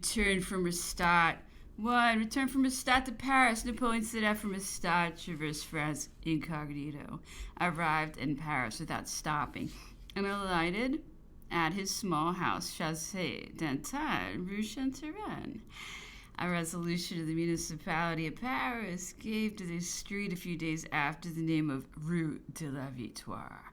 Return from Restart. 1. Return from Restart to Paris. Napoleon set out from Restart, traversed France incognito. Arrived in Paris without stopping, and alighted at his small house, Chaussée d'Antin, Rue Chantereine. A resolution of the municipality of Paris gave to this street a few days after the name of Rue de la Victoire.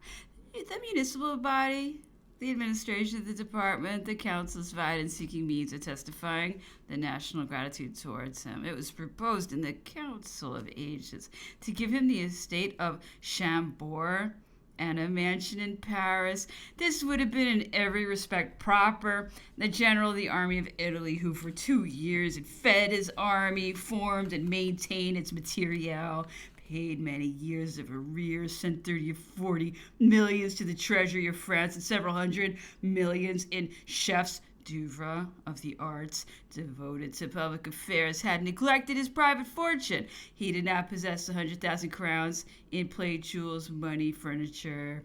The municipal body, the administration of the department, the councils vied in seeking means of testifying the national gratitude towards him. It was proposed in the Council of Ages to give him the estate of Chambord and a mansion in Paris. This would have been in every respect proper. The general of the army of Italy, who for 2 years had fed his army, formed and maintained its materiel, paid many years of arrears, sent 30 or 40 millions to the treasury of France, and several hundred millions in chefs d'oeuvre of the arts devoted to public affairs, had neglected his private fortune. He did not possess 100,000 crowns in plate, jewels, money, furniture.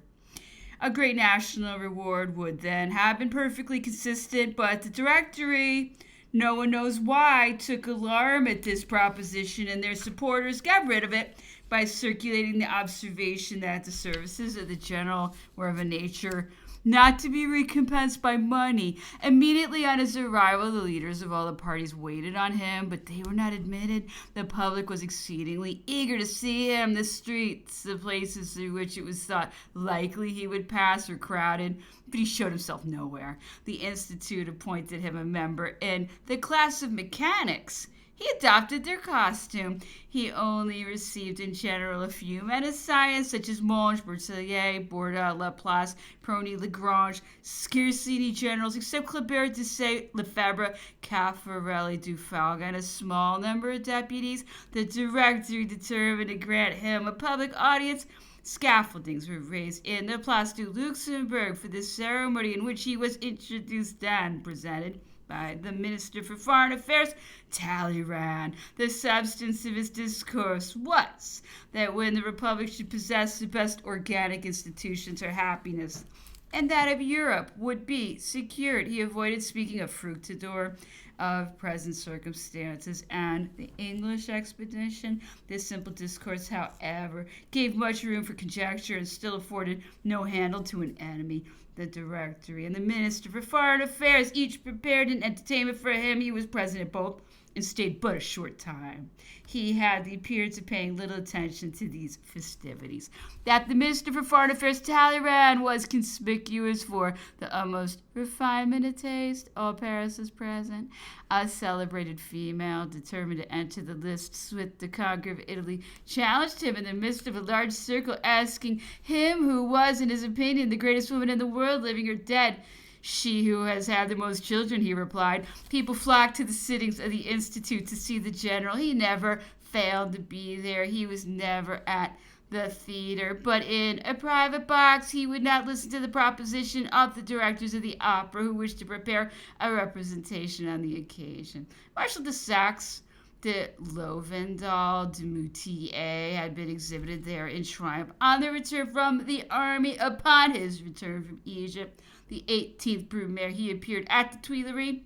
A great national reward would then have been perfectly consistent, but the Directory, no one knows why, took alarm at this proposition, and their supporters got rid of it by circulating the observation that the services of the general were of a nature not to be recompensed by money. Immediately on his arrival, the leaders of all the parties waited on him, but they were not admitted. The public was exceedingly eager to see him. The streets, the places through which it was thought likely he would pass, were crowded, but he showed himself nowhere. The Institute appointed him a member in the class of mechanics. He adopted their costume. He only received in general a few men of science, such as Monge, Berthollet, Borda, Laplace, Prony, Lagrange, scarcely any generals, except Kleber, Desailly, Lefebvre, Caffarelli, Dufalga, and a small number of deputies. The Directory determined to grant him a public audience. Scaffoldings were raised in the Place du Luxembourg for the ceremony in which he was introduced and presented by the Minister for Foreign Affairs, Talleyrand. The substance of his discourse was that when the Republic should possess the best organic institutions, her happiness and that of Europe would be secured. He avoided speaking of fructidor, of present circumstances, and the English expedition. This simple discourse, however, gave much room for conjecture and still afforded no handle to an enemy. The Directory and the Minister for Foreign Affairs each prepared an entertainment for him. He was present at both and stayed but a short time. He had the appearance of paying little attention to these festivities. That the Minister for Foreign Affairs, Talleyrand, was conspicuous for the utmost refinement of taste. All Paris was present. A celebrated female, determined to enter the lists with the conqueror of Italy, challenged him in the midst of a large circle, asking him who was, in his opinion, the greatest woman in the world, living or dead. She who has had the most children, he replied. People flocked to the sittings of the Institute to see the general. He never failed to be there. He was never at the theater, but in a private box. He would not listen to the proposition of the directors of the opera, who wished to prepare a representation on the occasion. Marshal de Saxe, de Lovendal, de Moutier had been exhibited there in triumph on the return from the army. Upon his return from Egypt, the 18th Brumaire, he appeared at the Tuileries.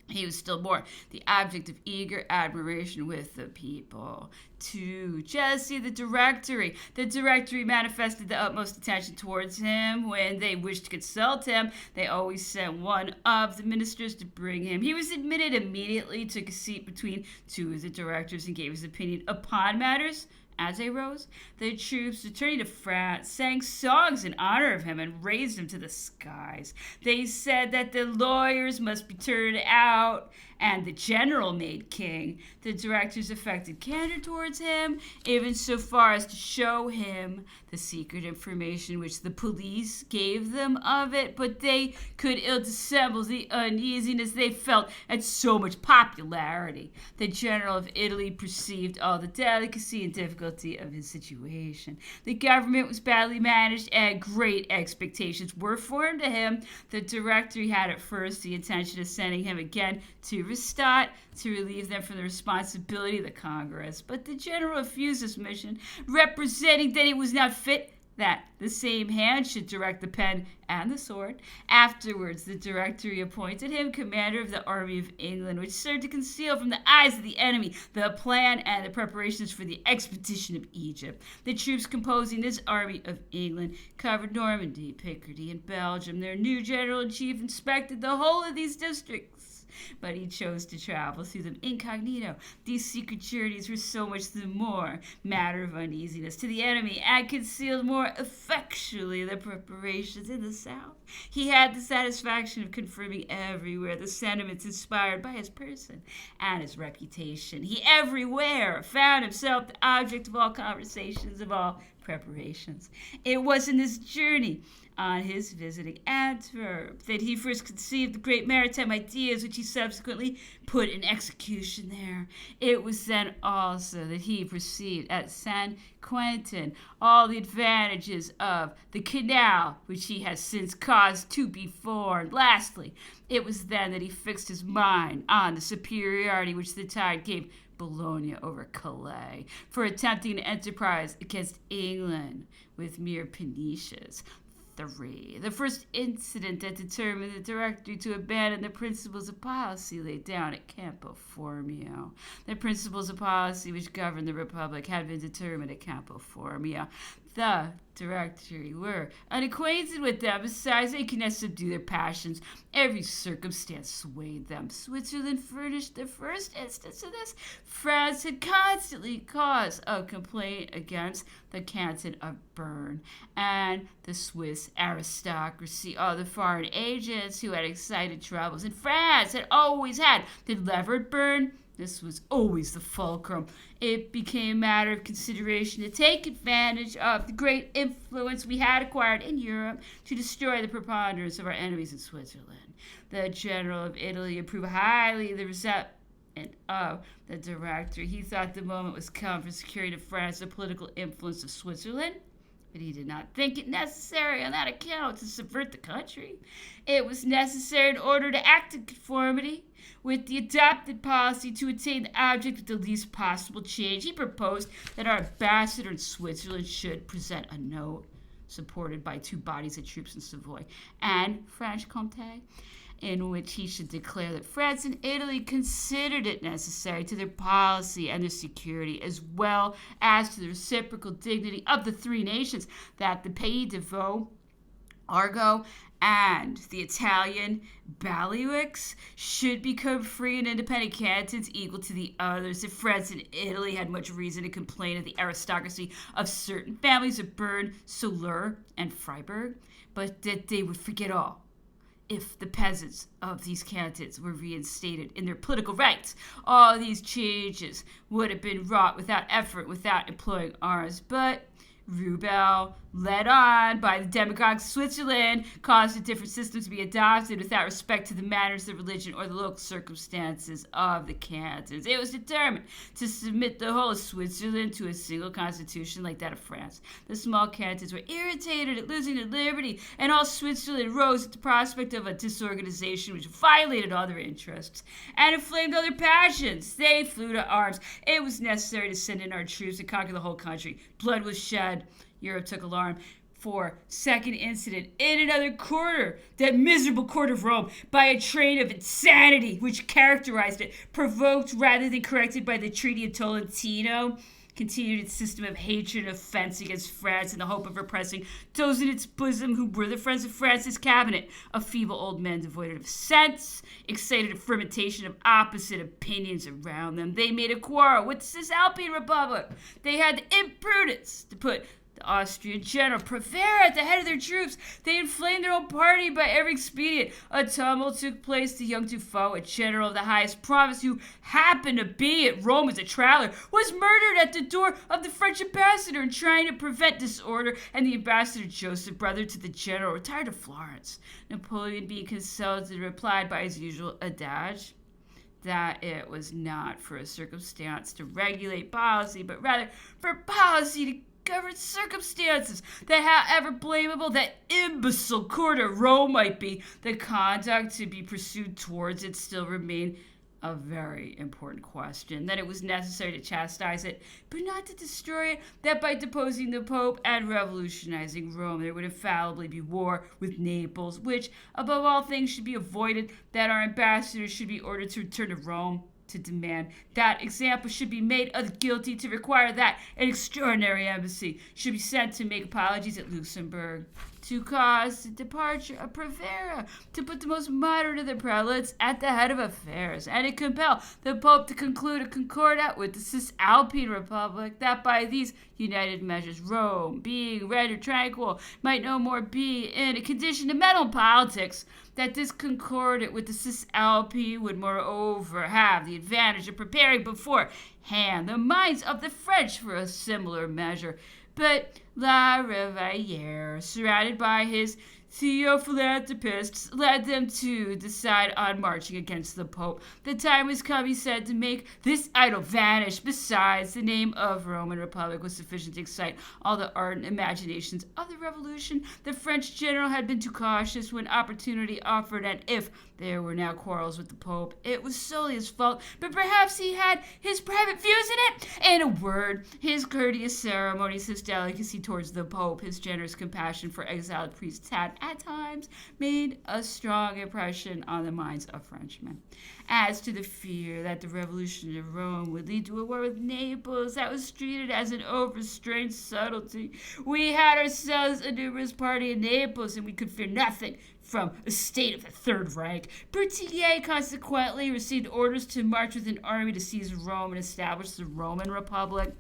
He was still more the object of eager admiration with the people. 2. Jealousy of the Directory. The Directory manifested the utmost attention towards him. When they wished to consult him, they always sent one of the ministers to bring him. He was admitted immediately, took a seat between two of the directors, and gave his opinion upon matters as they rose. The troops returning to France sang songs in honor of him and raised him to the skies. They said that the lawyers must be turned out and the general made king. The directors affected candor towards him, even so far as to show him the secret information which the police gave them of it, but they could ill dissemble the uneasiness they felt at so much popularity. The general of Italy perceived all the delicacy and difficulty of his situation. The government was badly managed, and great expectations were formed of him. The Directory had at first the intention of sending him again to Restart to relieve them from the responsibility of the Congress, but the general refused this mission, representing that he was not fit that the same hand should direct the pen and the sword. Afterwards, the Directory appointed him commander of the army of England, which served to conceal from the eyes of the enemy the plan and the preparations for the expedition of Egypt. The troops composing this army of England covered Normandy, Picardy, and Belgium. Their new general-in-chief inspected the whole of these districts, but he chose to travel through them incognito. These secret journeys were so much the more matter of uneasiness to the enemy, and concealed more effectually the preparations in the south. He had the satisfaction of confirming everywhere the sentiments inspired by his person and his reputation. He everywhere found himself the object of all conversations, of all preparations. It was in this journey, on his visiting Antwerp, that he first conceived the great maritime ideas which he subsequently put in execution there. It was then also that he perceived at San Quentin all the advantages of the canal which he has since caused to be formed. Lastly, it was then that he fixed his mind on the superiority which the tide gave Bologna over Calais for attempting an enterprise against England with mere pernicious. 3. The first incident that determined the Directory to abandon the principles of policy laid down at Campo Formio. The principles of policy which governed the Republic had been determined at Campo Formio. The Directory were unacquainted with them. Besides, they could not subdue their passions. Every circumstance swayed them. Switzerland furnished the first instance of this. France had constantly cause of complaint against the canton of Bern, and the Swiss aristocracy, all the foreign agents who had excited troubles in France, had always had the levered Bern. This was always the fulcrum. It became a matter of consideration to take advantage of the great influence we had acquired in Europe to destroy the preponderance of our enemies in Switzerland. The general of Italy approved highly the resentment of the Directory. He thought the moment was come for securing to France the political influence of Switzerland, but he did not think it necessary on that account to subvert the country. It was necessary in order to act in conformity with the adopted policy to attain the object with the least possible change. He proposed that our ambassador in Switzerland should present a note supported by 2 bodies of troops in Savoy and Franche-Comté, in which he should declare that France and Italy considered it necessary to their policy and their security, as well as to the reciprocal dignity of the 3 nations, that the Pays de Vaud, Argo, and the Italian bailiwicks should become free and independent cantons equal to the others. If France and Italy had much reason to complain of the aristocracy of certain families of Bern, Soleure, and Freiburg, but that they would forget all if the peasants of these cantons were reinstated in their political rights. All these changes would have been wrought without effort, without employing arms, but Rubel, led on by the demagogues of Switzerland, caused a different system to be adopted without respect to the manners, the religion, or the local circumstances of the cantons. It was determined to submit the whole of Switzerland to a single constitution like that of France. The small cantons were irritated at losing their liberty, and all Switzerland rose at the prospect of a disorganization which violated all their interests and inflamed all their passions. They flew to arms. It was necessary to send in our troops to conquer the whole country. Blood was shed. Europe took alarm. For second incident in another quarter, that miserable court of Rome, by a train of insanity which characterized it, provoked rather than corrected by the Treaty of Tolentino, continued its system of hatred and offense against France in the hope of repressing those in its bosom who were the friends of France's cabinet. A feeble old men devoid of sense excited a fermentation of opposite opinions around them. They made a quarrel with the Cisalpine Republic. They had the imprudence to put the Austrian general Prevert at the head of their troops. They inflamed their own party by every expedient. A tumult took place. The young Dufault, a general of the highest province who happened to be at Rome as a traveler, was murdered at the door of the French ambassador in trying to prevent disorder, and the ambassador Joseph, brother to the general, retired to Florence. Napoleon, being consulted, replied by his usual adage that it was not for a circumstance to regulate policy, but rather for policy to govern circumstances, that however blamable that imbecile court of Rome might be, the conduct to be pursued towards it still remained a very important question, that it was necessary to chastise it, but not to destroy it, that by deposing the Pope and revolutionizing Rome, there would infallibly be war with Naples, which, above all things, should be avoided, that our ambassadors should be ordered to return to Rome, to demand that example should be made of the guilty, to require that an extraordinary embassy should be sent to make apologies at Luxembourg, to cause the departure of Prevera, to put the most moderate of the prelates at the head of affairs, and to compel the Pope to conclude a concordat with the Cisalpine Republic, that by these united measures Rome, being rendered tranquil, might no more be in a condition to meddle in politics, that this concordat with the Cisalpine would moreover have the advantage of preparing beforehand the minds of the French for a similar measure. But La Riviere, surrounded by his Theophilanthropists, led them to decide on marching against the Pope. The time was come, he said, to make this idol vanish. Besides, the name of Roman Republic was sufficient to excite all the ardent imaginations of the Revolution. The French general had been too cautious when opportunity offered, and if there were now quarrels with the Pope, it was solely his fault, but perhaps he had his private views in it. In a word, his courteous ceremonies, his delicacy towards the Pope, his generous compassion for exiled priests had, at times, made a strong impression on the minds of Frenchmen. As to the fear that the revolution of Rome would lead to a war with Naples, that was treated as an overstrained subtlety. We had ourselves a numerous party in Naples, and we could fear nothing from a state of the third rank. Berthier consequently received orders to march with an army to seize Rome and establish the Roman Republic.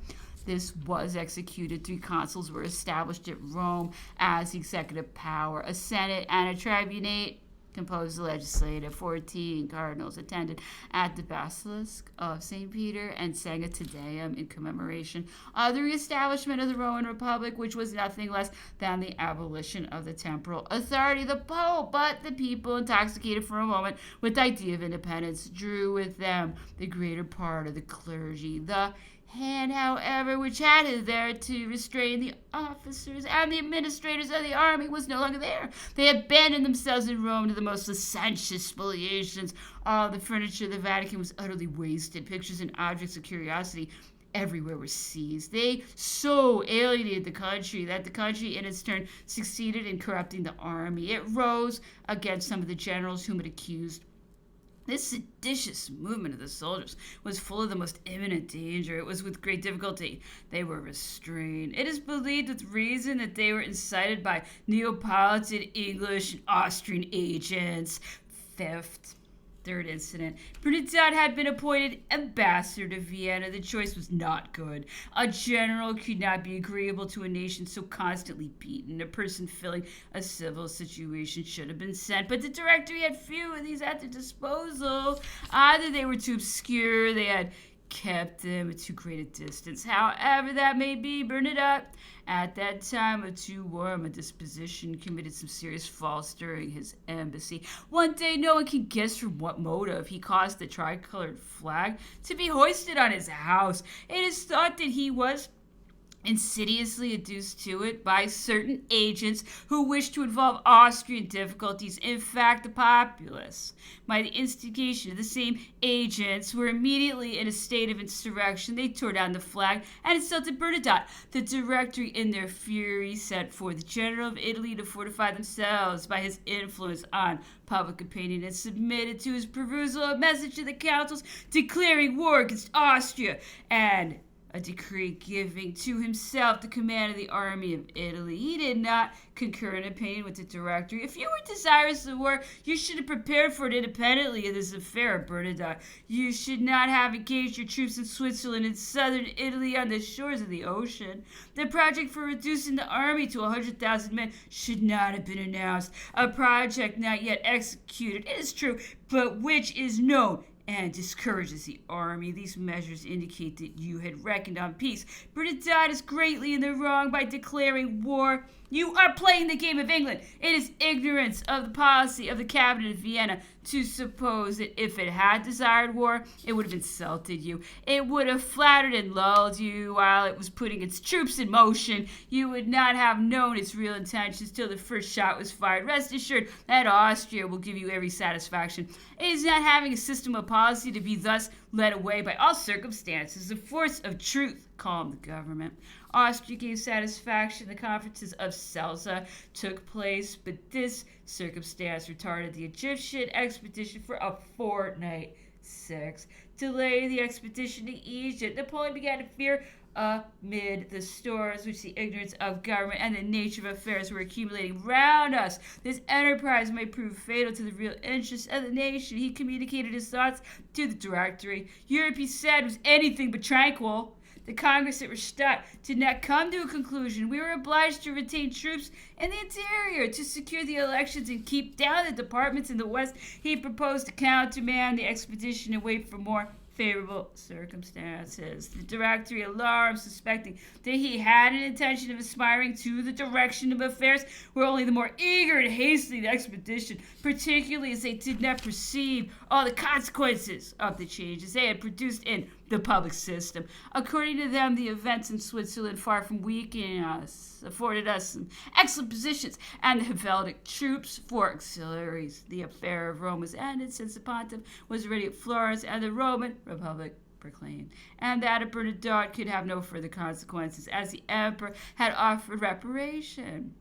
This was executed. 3 consuls were established at Rome as the executive power. A senate and a tribunate composed the legislative. 14 cardinals attended at the Basilisk of St. Peter and sang a Te Deum in commemoration of the reestablishment of the Roman Republic, which was nothing less than the abolition of the temporal authority of the Pope. But the people, intoxicated for a moment with the idea of independence, drew with them the greater part of the clergy. The hand, however, which had there to restrain the officers and the administrators of the army was no longer there. They abandoned themselves in Rome to the most licentious spoliations. All the furniture of the Vatican was utterly wasted. Pictures and objects of curiosity everywhere were seized. They so alienated the country that the country in its turn succeeded in corrupting the army. It rose against some of the generals whom it accused. This seditious movement of the soldiers was full of the most imminent danger. It was with great difficulty they were restrained. It is believed with reason that they were incited by Neapolitan, English, and Austrian agents. Third incident. Bernadotte had been appointed ambassador to Vienna. The choice was not good. A general could not be agreeable to a nation so constantly beaten. A person filling a civil situation should have been sent, but the Directory had few of these at their disposal. Either they were too obscure, they had kept them at too great a distance. However that may be, Bernadotte, at that time of too warm a disposition, committed some serious faults during his embassy. One day, no one can guess from what motive he caused the tricolored flag to be hoisted on his house. It is thought that he was insidiously adduced to it by certain agents who wished to involve Austria in difficulties. In fact, the populace, by the instigation of the same agents, were immediately in a state of insurrection. They tore down the flag and insulted Bernadotte. The Directory, in their fury, sent for the general of Italy to fortify themselves by his influence on public opinion, and submitted to his perusal a message to the councils declaring war against Austria and a decree giving to himself the command of the army of Italy. He did not concur in opinion with the Directory. If you were desirous of war, you should have prepared for it independently of this affair of Bernadotte. You should not have engaged your troops in Switzerland and southern Italy on the shores of the ocean. The project for reducing the army to 100,000 men should not have been announced. A project not yet executed, it is true, but which is known and discourages the army. These measures indicate that you had reckoned on peace. Bernadotte is greatly in the wrong by declaring war. You are playing the game of England. It is ignorance of the policy of the cabinet of Vienna to suppose that if it had desired war, it would have insulted you. It would have flattered and lulled you while it was putting its troops in motion. You would not have known its real intentions till the first shot was fired. Rest assured that Austria will give you every satisfaction. It is not having a system of policy to be thus led away by all circumstances. The force of truth calmed the government. Austria gave satisfaction. The conferences of Celsa took place, but this circumstance retarded the Egyptian expedition for a fortnight. 6. Delay the expedition to Egypt. Napoleon began to fear amid the stores which the ignorance of government and the nature of affairs were accumulating round us. This enterprise might prove fatal to the real interests of the nation. He communicated his thoughts to the Directory. Europe, he said, was anything but tranquil. The Congress at Rastatt did not come to a conclusion. We were obliged to retain troops in the interior to secure the elections and keep down the departments in the West. He proposed to countermand the expedition and wait for more favorable circumstances. The Directory, alarmed, suspecting that he had an intention of aspiring to the direction of affairs, were only the more eager to hasten the expedition, particularly as they did not perceive all the consequences of the changes they had produced in the public system. According to them, the events in Switzerland, far from weakening us, afforded us some excellent positions and the Helvetic troops for auxiliaries. The affair of Rome was ended since the pontiff was already at Florence and the Roman Republic proclaimed, and that of Bernadotte could have no further consequences, as the emperor had offered reparation.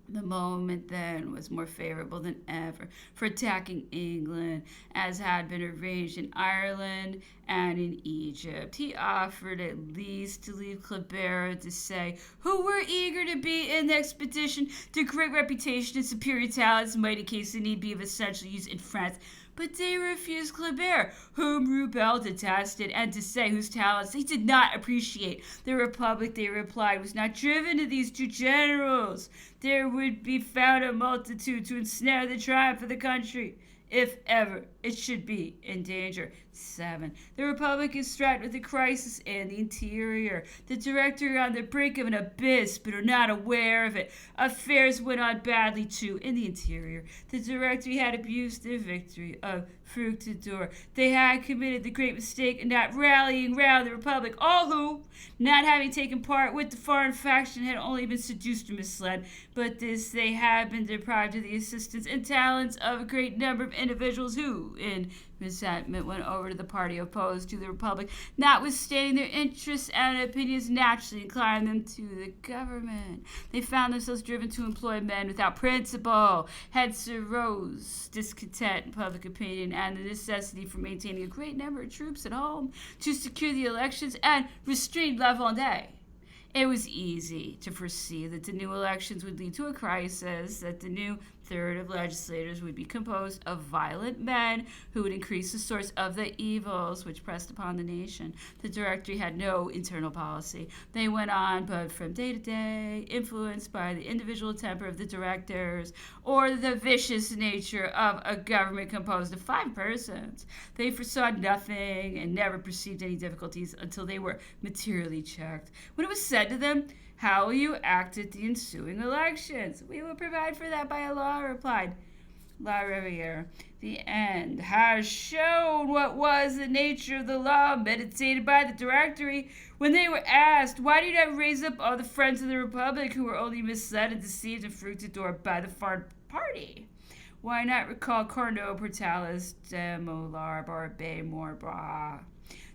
The moment then was more favorable than ever for attacking England, as had been arranged in Ireland and in Egypt. He offered at least to leave Kleber to say, who were eager to be in the expedition, their great reputation and superior talents might in case of need be of essential use in France. But they refused Kleber, whom Rubel detested, and to say whose talents they did not appreciate. The Republic, they replied, was not driven to these two generals. There would be found a multitude to ensnare the triumph of the country, if ever it should be in danger. 7. The Republic is threatened with a crisis in the interior. The Directory are on the brink of an abyss, but are not aware of it. Affairs went on badly, too, in the interior. The Directory had abused their victory of Fructidor. They had committed the great mistake of not rallying round the Republic, all who, not having taken part with the foreign faction, had only been seduced or misled. But this they had been deprived of the assistance and talents of a great number of individuals who, in resentment, went over to the party opposed to the Republic, notwithstanding their interests and opinions naturally inclined them to the government. They found themselves driven to employ men without principle. Hence arose discontent in public opinion and the necessity for maintaining a great number of troops at home to secure the elections and restrain La Vendée. It was easy to foresee that the new elections would lead to a crisis, that the new third of legislators would be composed of violent men who would increase the source of the evils which pressed upon the nation. The Directory had no internal policy. They went on but from day to day, influenced by the individual temper of the directors or the vicious nature of a government composed of 5 persons. They foresaw nothing and never perceived any difficulties until they were materially checked. When it was said to them, how will you act at the ensuing elections? We will provide for that by a law, replied La Riviere. The end has shown what was the nature of the law meditated by the Directory. When they were asked, why do you not raise up all the friends of the Republic who were only misled and deceived in Fructidor by the foreign party? Why not recall Carnot, Portalis, Demolar, Barbet, Morbas,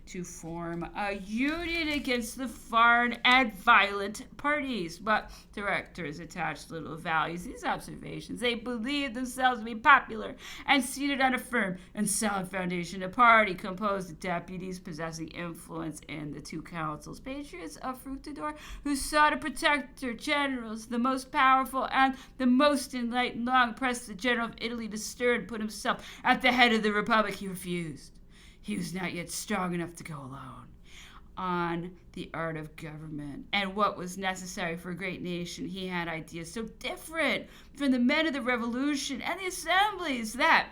to form a union against the foreign and violent parties? But directors attached little value to these observations. They believed themselves to be popular and seated on a firm and solid foundation. A party composed of deputies possessing influence in the 2 councils, patriots of Fructidor, who sought to protect their generals, the most powerful and the most enlightened. Long pressed the general of Italy to stir and put himself at the head of the Republic. He refused. He was not yet strong enough to go alone. On the art of government and what was necessary for a great nation, he had ideas so different from the men of the Revolution and the assemblies that,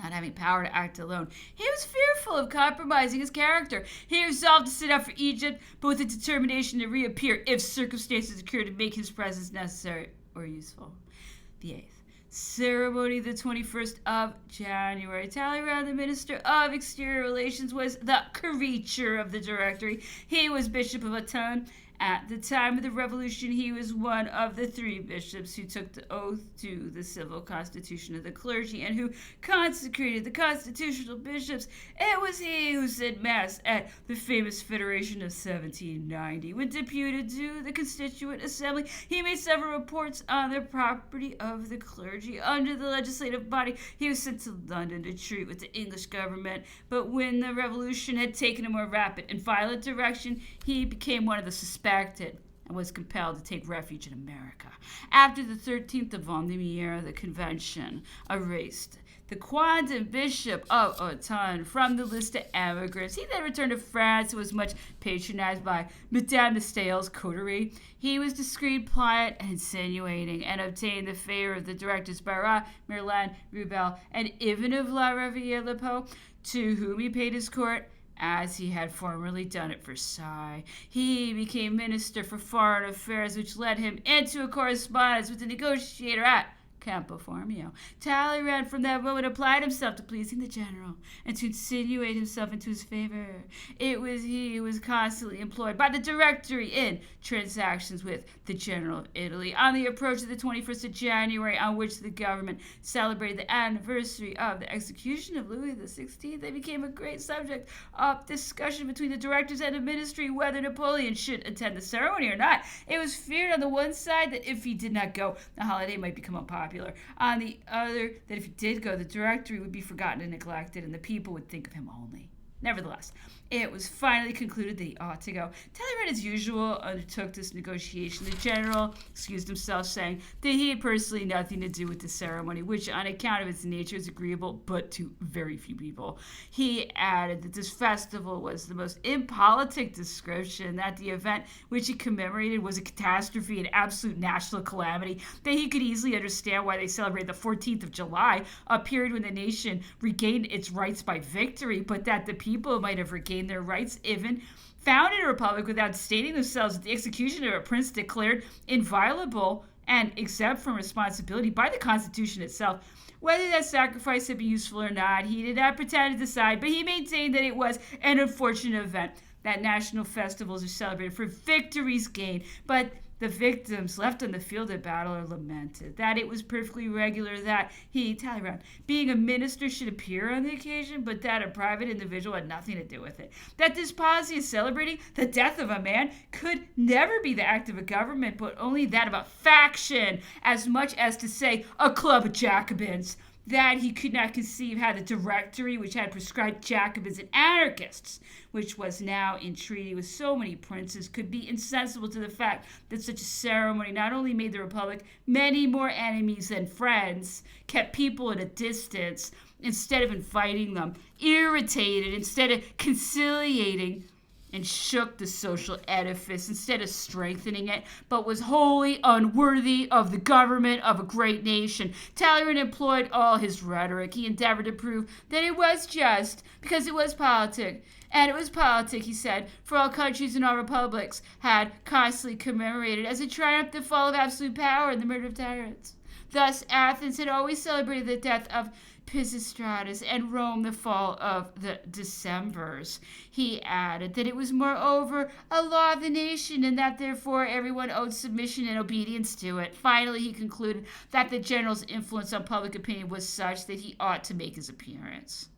not having power to act alone, he was fearful of compromising his character. He resolved to set out for Egypt, but with a determination to reappear if circumstances occurred to make his presence necessary or useful. The 8th. ceremony the 21st of January. Talleyrand, the Minister of Exterior Relations, was the creature of the Directory. He was Bishop of Autun. At the time of the Revolution, he was one of the 3 bishops who took the oath to the civil constitution of the clergy and who consecrated the constitutional bishops. It was he who said Mass at the famous Federation of 1790. When deputed to the Constituent Assembly, he made several reports on the property of the clergy. Under the legislative body, he was sent to London to treat with the English government. But when the Revolution had taken a more rapid and violent direction, he became one of the suspected and was compelled to take refuge in America. After the 13th of Vendémiaire, the convention erased the quondam Bishop of Autun from the list of emigrants. He then returned to France and was much patronized by Madame de Stael's coterie. He was discreet, pliant, and insinuating, and obtained the favor of the directors Barras, Merlin, Rubel, and Ivan of La Rivière-le-Pont, to whom he paid his court, as he had formerly done at Versailles. He became Minister for Foreign Affairs, which led him into a correspondence with the negotiator at Campo Formio. Talleyrand from that moment applied himself to pleasing the general and to insinuate himself into his favor. It was he who was constantly employed by the Directory in transactions with the general of Italy. On the approach of the 21st of January, on which the government celebrated the anniversary of the execution of Louis XVI, they became a great subject of discussion between the directors and the ministry whether Napoleon should attend the ceremony or not. It was feared on the one side that if he did not go, the holiday might become unpopular. On the other, that if he did go, the Directory would be forgotten and neglected, and the people would think of him only. Nevertheless, it was finally concluded that he ought to go. Talleyrand, as usual, undertook this negotiation. The general excused himself, saying that he had personally nothing to do with the ceremony, which, on account of its nature, is agreeable but to very few people. He added that this festival was the most impolitic description, that the event which he commemorated was a catastrophe, an absolute national calamity, that he could easily understand why they celebrated the 14th of July, a period when the nation regained its rights by victory, but that the people might have regained their rights even founded a republic without stating themselves at the execution of a prince declared inviolable and exempt from responsibility by the Constitution itself. Whether that sacrifice had been useful or not, he did not pretend to decide, but he maintained that it was an unfortunate event, that national festivals are celebrated for victories gained, but the victims left on the field of battle are lamented, that it was perfectly regular that he, Talleyrand, being a minister, should appear on the occasion, but that a private individual had nothing to do with it, that this policy of celebrating the death of a man could never be the act of a government, but only that of a faction, as much as to say a club of Jacobins, that he could not conceive how the Directory, which had proscribed Jacobins and anarchists, which was now in treaty with so many princes, could be insensible to the fact that such a ceremony not only made the Republic many more enemies than friends, kept people at a distance instead of inviting them, irritated instead of conciliating, and shook the social edifice instead of strengthening it, but was wholly unworthy of the government of a great nation. Talleyrand employed all his rhetoric. He endeavored to prove that it was just, because it was politic. And it was politic, he said, for all countries and all republics had constantly commemorated as a triumph the fall of absolute power and the murder of tyrants. Thus, Athens had always celebrated the death of Pisistratus, and Rome the fall of the Decemvirs. He added that it was moreover a law of the nation, and that therefore everyone owed submission and obedience to it. Finally, he concluded that the general's influence on public opinion was such that he ought to make his appearance,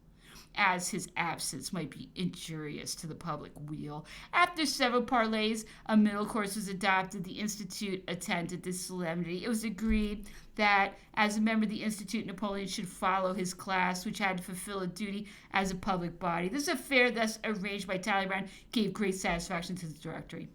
as his absence might be injurious to the public weal. After several parleys, a middle course was adopted. The Institute attended this solemnity. It was agreed that, as a member of the Institute, Napoleon should follow his class, which had to fulfill a duty as a public body. This affair, thus arranged by Talleyrand, gave great satisfaction to the Directory.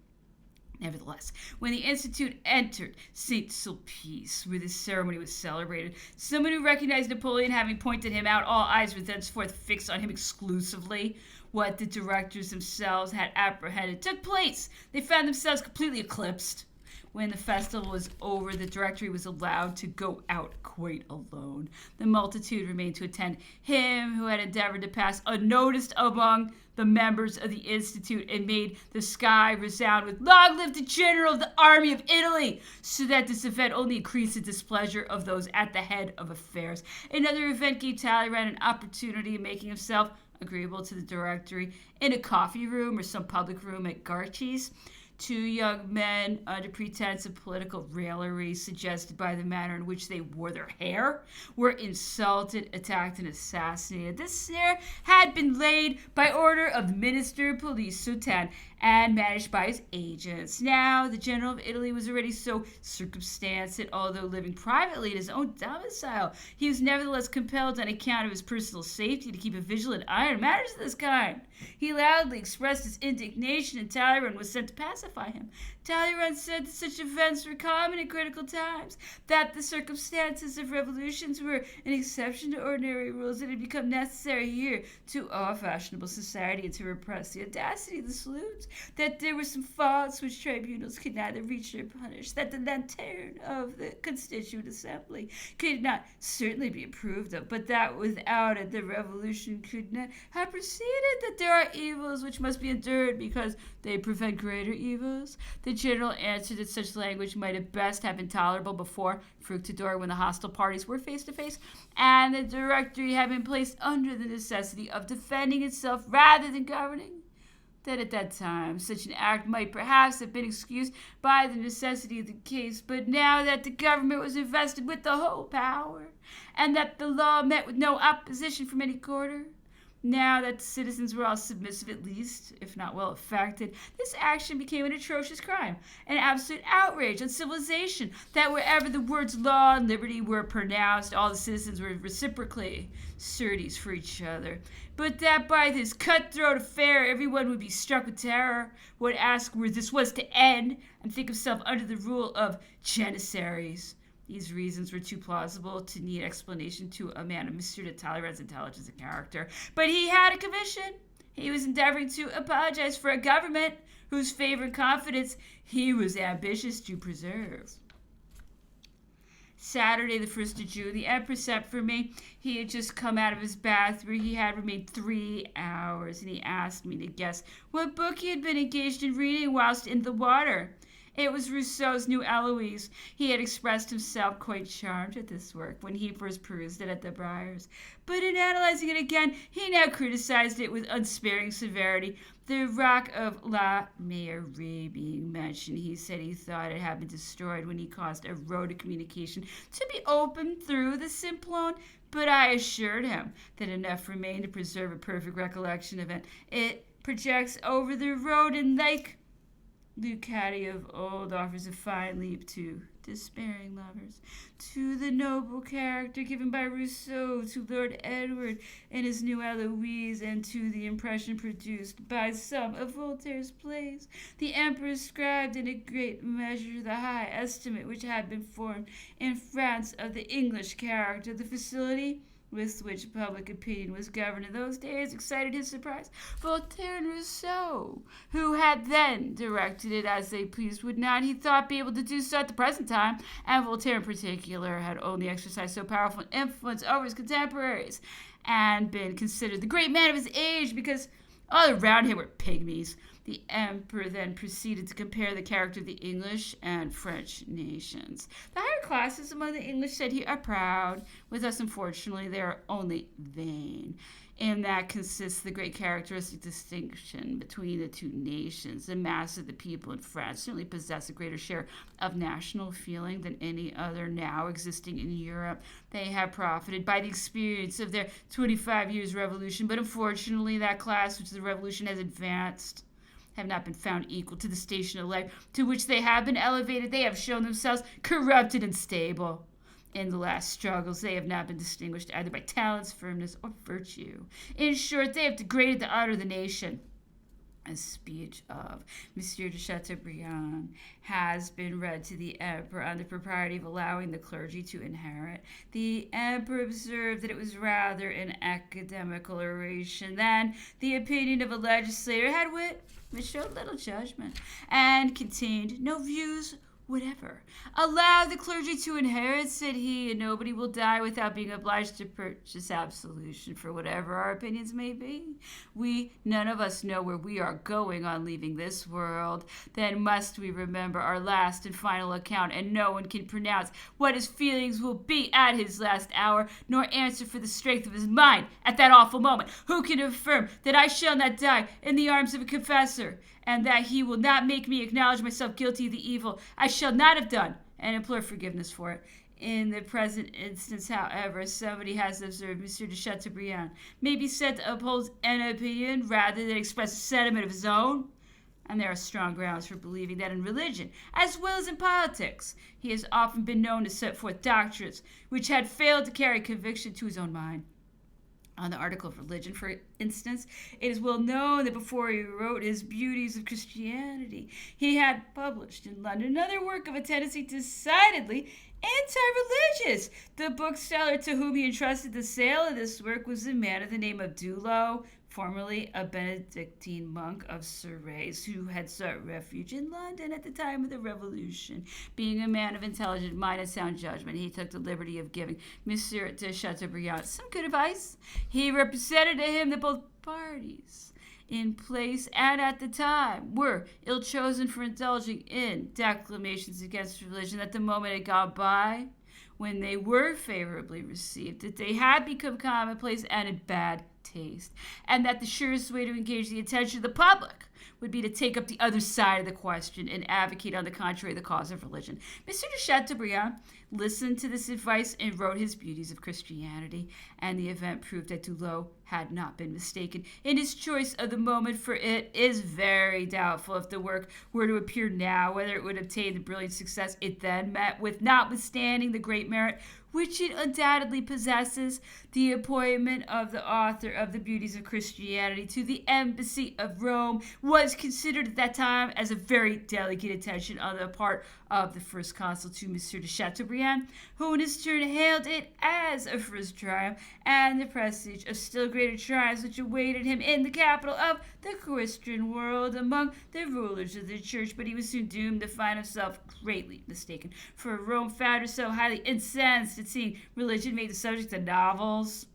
Nevertheless, when the Institute entered St. Sulpice, where this ceremony was celebrated, someone who recognized Napoleon, having pointed him out, all eyes were thenceforth fixed on him exclusively. What the directors themselves had apprehended took place. They found themselves completely eclipsed. When the festival was over, the Directory was allowed to go out quite alone. The multitude remained to attend him who had endeavored to pass unnoticed among the members of the Institute and made the sky resound with "Long live the General of the Army of Italy," so that this event only increased the displeasure of those at the head of affairs. Another event gave Talleyrand an opportunity of making himself agreeable to the Directory in a coffee room or some public room at Garchi's. Two young men, under pretense of political raillery suggested by the manner in which they wore their hair, were insulted, attacked, and assassinated. This snare had been laid by order of the Minister of Police, Sultan, and managed by his agents. Now, the General of Italy was already so circumstanced that although living privately in his own domicile, he was nevertheless compelled on account of his personal safety to keep a vigilant eye on matters of this kind. He loudly expressed his indignation, and Talleyrand was sent to pacify him. Talleyrand said that such events were common in critical times, that the circumstances of revolutions were an exception to ordinary rules, that it had become necessary here to awe fashionable society and to repress the audacity of the salutes, that there were some faults which tribunals could neither reach nor punish, that the lantern of the Constituent Assembly could not certainly be approved of, but that without it the revolution could not have proceeded, that there are evils which must be endured because they prevent greater evils. The General answered that such language might at best have been tolerable before Fructidor, when the hostile parties were face to face, and the Directory had been placed under the necessity of defending itself rather than governing. That at that time such an act might perhaps have been excused by the necessity of the case, but now that the government was invested with the whole power, and that the law met with no opposition from any quarter, now that the citizens were all submissive at least, if not well affected, this action became an atrocious crime, an absolute outrage on civilization, that wherever the words law and liberty were pronounced, all the citizens were reciprocally sureties for each other, but that by this cutthroat affair everyone would be struck with terror, would ask where this was to end, and think himself under the rule of janissaries. These reasons were too plausible to need explanation to a man of Monsieur de Talleyrand's intelligence and character. But he had a commission. He was endeavoring to apologize for a government whose favor and confidence he was ambitious to preserve. Saturday, the 1st of June, the Emperor sent for me. He had just come out of his bath, where he had remained 3 hours, and he asked me to guess what book he had been engaged in reading whilst in the water. It was Rousseau's New Eloise. He had expressed himself quite charmed at this work when he first perused it at the Briars. But in analyzing it again, he now criticized it with unsparing severity. The rock of La Meillerie being mentioned, he said he thought it had been destroyed when he caused a road of communication to be opened through the Simplon. But I assured him that enough remained to preserve a perfect recollection of it. It projects over the road, and like Lucati of old offers a fine leap to despairing lovers, to the noble character given by Rousseau to Lord Edward in his New Eloise, and to the impression produced by some of Voltaire's plays. The Emperor ascribed in a great measure the high estimate which had been formed in France of the English character. The facility with which public opinion was governed in those days excited his surprise. Voltaire and Rousseau, who had then directed it as they pleased, would not, he thought, be able to do so at the present time, and Voltaire in particular had only exercised so powerful an influence over his contemporaries and been considered the great man of his age because all around him were pygmies. The Emperor then proceeded to compare the character of the English and French nations. The higher classes among the English, said he, are proud. With us, unfortunately, they are only vain. In that consists the great characteristic distinction between the two nations. The mass of the people in France certainly possess a greater share of national feeling than any other now existing in Europe. They have profited by the experience of their 25 years' revolution, but unfortunately that class which the revolution has advanced have not been found equal to the station of life to which they have been elevated. They have shown themselves corrupted and stable. In the last struggles, they have not been distinguished either by talents, firmness, or virtue. In short, they have degraded the honor of the nation. A speech of Monsieur de Chateaubriand has been read to the Emperor on the propriety of allowing the clergy to inherit. The Emperor observed that it was rather an academical oration than the opinion of a legislator, had wit, which showed little judgment, and contained no views whatever. Allow the clergy to inherit, said he, and nobody will die without being obliged to purchase absolution for whatever our opinions may be. We none of us know where we are going on leaving this world. Then must we remember our last and final account, and no one can pronounce what his feelings will be at his last hour, nor answer for the strength of his mind at that awful moment. Who can affirm that I shall not die in the arms of a confessor, and that he will not make me acknowledge myself guilty of the evil I shall not have done, and implore forgiveness for it? In the present instance, however, somebody has observed M. de Chateaubriand may be said to uphold an opinion rather than express a sentiment of his own, and there are strong grounds for believing that in religion, as well as in politics, he has often been known to set forth doctrines which had failed to carry conviction to his own mind. On the article of religion, for instance, it is well known that before he wrote his Beauties of Christianity, he had published in London another work of a tendency decidedly anti-religious. The bookseller to whom he entrusted the sale of this work was a man of the name of Dulo, formerly a Benedictine monk of Surrey, who had sought refuge in London at the time of the Revolution. Being a man of intelligent mind and sound judgment, he took the liberty of giving Monsieur de Chateaubriand some good advice. He represented to him that both parties, in place and at the time, were ill-chosen for indulging in declamations against religion, that the moment had gone by when they were favorably received, that they had become commonplace and in bad taste, and that the surest way to engage the attention of the public would be to take up the other side of the question and advocate, on the contrary, the cause of religion. Mr. de Chateaubriand listened to this advice and wrote his Beauties of Christianity, and the event proved that Dulo had not been mistaken in his choice of the moment, for it is very doubtful if the work were to appear now whether it would obtain the brilliant success it then met with, notwithstanding the great merit which it undoubtedly possesses. The appointment of the author of the Beauties of Christianity to the embassy of Rome was considered at that time as a very delicate attention on the part of the first consul to M. de Chateaubriand, who in his turn hailed it as a first triumph, and the presage of still greater triumphs which awaited him in the capital of the Christian world among the rulers of the church. But he was soon doomed to find himself greatly mistaken, for Rome found herself highly incensed at seeing religion made the subject of novels,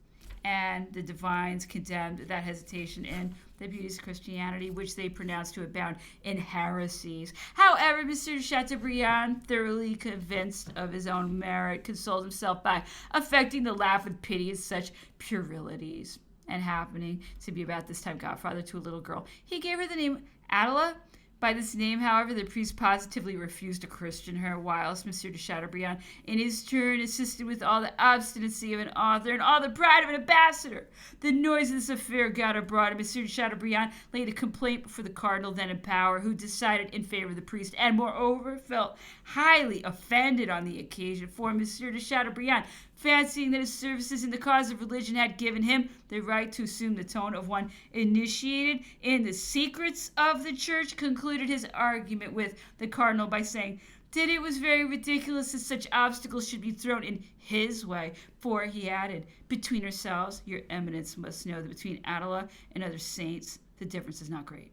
and the divines condemned that hesitation in the Beauties of Christianity, which they pronounced to abound in heresies. However, M. de Chateaubriand, thoroughly convinced of his own merit, consoled himself by affecting to laugh with pity at such puerilities, and happening to be about this time godfather to a little girl, he gave her the name Adela. By this name, however, the priest positively refused to christen her, whilst M. de Chateaubriand, in his turn, insisted with all the obstinacy of an author and all the pride of an ambassador. The noise of this affair got abroad, and M. de Chateaubriand laid a complaint before the cardinal then in power, who decided in favor of the priest, and moreover felt highly offended on the occasion, for M. de Chateaubriand, fancying that his services in the cause of religion had given him the right to assume the tone of one initiated in the secrets of the church, concluded his argument with the cardinal by saying that it was very ridiculous that such obstacles should be thrown in his way. For, he added, between ourselves, your eminence must know that between Adela and other saints the difference is not great.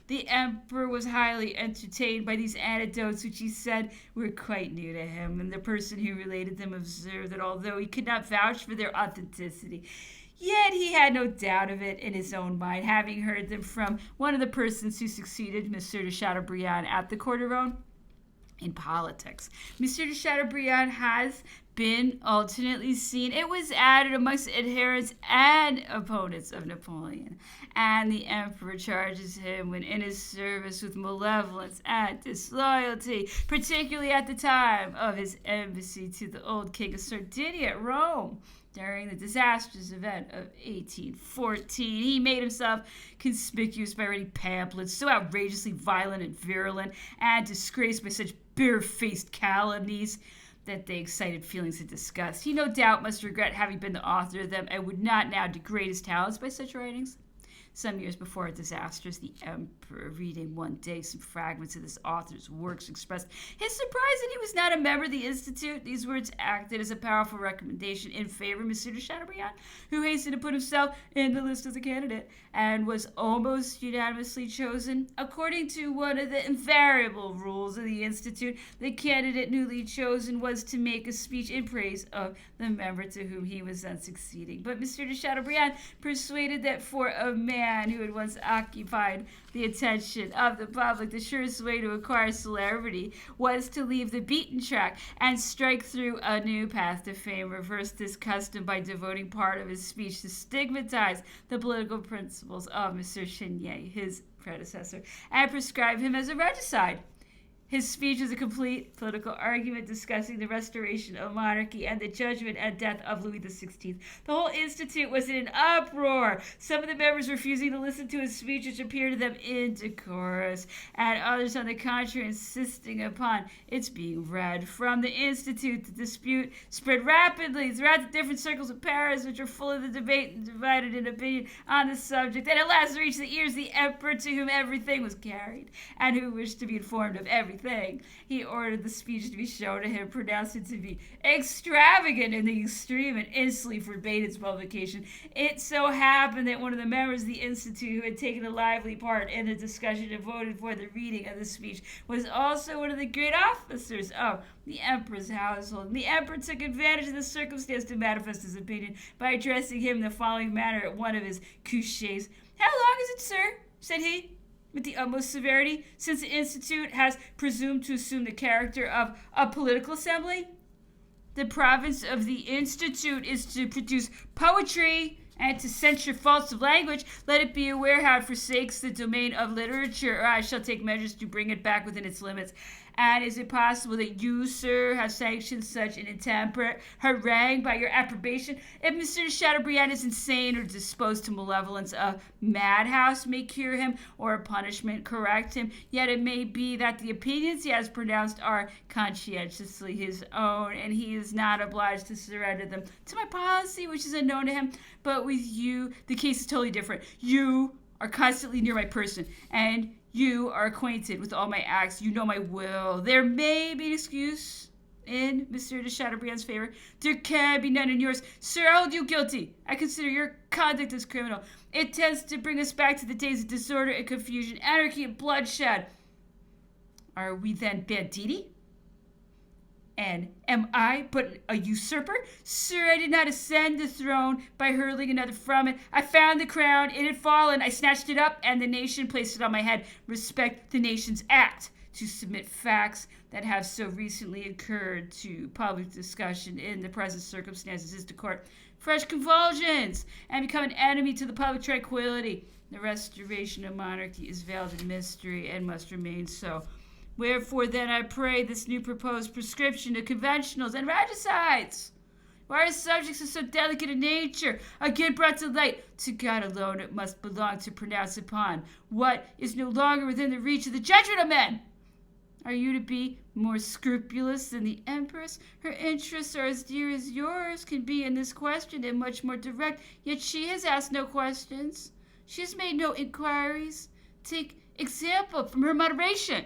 The emperor was highly entertained by these anecdotes, which he said were quite new to him, and the person who related them observed that although he could not vouch for their authenticity, yet he had no doubt of it in his own mind, having heard them from one of the persons who succeeded M. de Chateaubriand at the court of Rome in politics. M. de Chateaubriand has been alternately seen, it was added, amongst adherents and opponents of Napoleon, and the emperor charges him when in his service with malevolence and disloyalty, particularly at the time of his embassy to the old king of Sardinia at Rome. During the disastrous event of 1814, he made himself conspicuous by writing pamphlets so outrageously violent and virulent, and disgraced by such bare-faced calumnies, that they excited feelings of disgust. He no doubt must regret having been the author of them, and would not now degrade his talents by such writings. Some years before her disasters, the emperor, reading one day some fragments of this author's works, expressed his surprise that he was not a member of the Institute. These words acted as a powerful recommendation in favor of Monsieur de Chateaubriand, who hastened to put himself in the list as a candidate and was almost unanimously chosen. According to one of the invariable rules of the Institute, the candidate newly chosen was to make a speech in praise of the member to whom he was then succeeding. But Monsieur de Chateaubriand, persuaded that for a man who had once occupied the attention of the public, the surest way to acquire celebrity was to leave the beaten track and strike through a new path to fame, reversed this custom by devoting part of his speech to stigmatize the political principles of Monsieur Chenier, his predecessor, and prescribe him as a regicide. His speech is a complete political argument discussing the restoration of monarchy and the judgment and death of Louis XVI. The whole institute was in an uproar, some of the members refusing to listen to his speech, which appeared to them indecorous, and others, on the contrary, insisting upon its being read. From the institute, the dispute spread rapidly throughout the different circles of Paris, which were full of the debate and divided in opinion on the subject, and at last reached the ears of the emperor, to whom everything was carried, and who wished to be informed of everything. He ordered the speech to be shown to him, pronounced it to be extravagant in the extreme, and instantly forbade its publication. It so happened that one of the members of the Institute, who had taken a lively part in the discussion and voted for the reading of the speech, was also one of the great officers of the emperor's household. And the emperor took advantage of the circumstance to manifest his opinion by addressing him in the following manner at one of his couchés. "How long is it, sir?" said he, with the utmost severity, "since the Institute has presumed to assume the character of a political assembly? The province of the Institute is to produce poetry and to censure faults of language. Let it be aware how it forsakes the domain of literature, or I shall take measures to bring it back within its limits. And is it possible that you, sir, have sanctioned such an intemperate harangue by your approbation? If Monsieur de Chateaubriand is insane or disposed to malevolence, a madhouse may cure him, or a punishment correct him. Yet it may be that the opinions he has pronounced are conscientiously his own, and he is not obliged to surrender them to my policy, which is unknown to him. But with you, the case is totally different. You are constantly near my person, and you are acquainted with all my acts. You know my will. There may be an excuse in Monsieur de Chateaubriand's favor. There can be none in yours. Sir, I hold you guilty. I consider your conduct as criminal. It tends to bring us back to the days of disorder and confusion, anarchy and bloodshed. Are we then banditti? And am I but a usurper? Sir, I did not ascend the throne by hurling another from it. I found the crown, it had fallen, I snatched it up, and the nation placed it on my head. Respect the nation's act to submit facts that have so recently occurred to public discussion in the present circumstances is to court fresh convulsions and become an enemy to the public tranquility. The restoration of monarchy is veiled in mystery and must remain so. Wherefore then I pray this new proposed prescription of conventionals and regicides, why are subjects of so delicate a nature again brought to light? To God alone it must belong to pronounce upon what is no longer within the reach of the judgment of men. Are you to be more scrupulous than the Empress? Her interests are as dear as yours can be in this question, and much more direct, yet she has asked no questions. She has made no inquiries. Take example from her moderation.